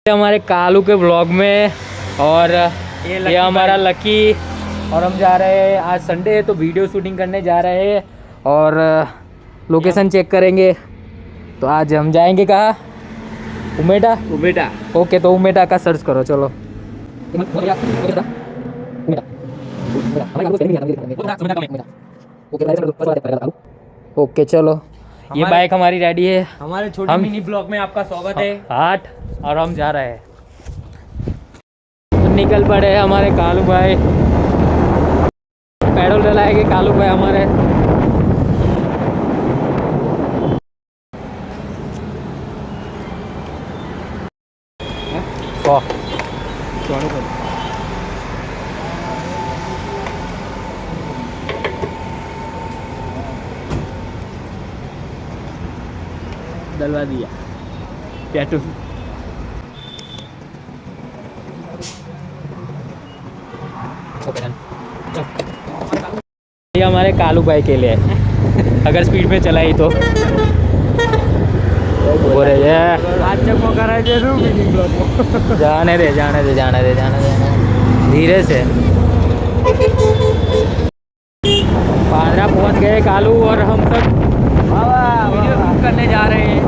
हमारे कालू के व्लॉग में। और ये हमारा लकी। और हम जा रहे हैं, आज संडे है तो वीडियो शूटिंग करने जा रहे हैं और लोकेशन चेक करेंगे। तो आज हम जाएंगे कहाँ? उमेटा। उमेटा। ओके, तो उमेटा का सर्च करो। चलो ओके चलो, ये बाइक हमारी रेडी है। हमारे छोटे मिनी ब्लॉग में आपका स्वागत है। 8 और हम जा रहे हैं। निकल पड़े हैं हमारे कालू भाई, पेट्रोल डलाएंगे कालू भाई हमारे। डलवा दिया पेट्रोल। ये हमारे कालू भाई के लिए अगर स्पीड में चलाई तो बोले आज जब मौका रहा जरूर मिनी ब्लॉग में। जाने दे जाने दे जाने दे जाने दे, धीरे से। पादरा पहुंच गए कालू और हम सब वीडियो शूट करने जा रहे हैं।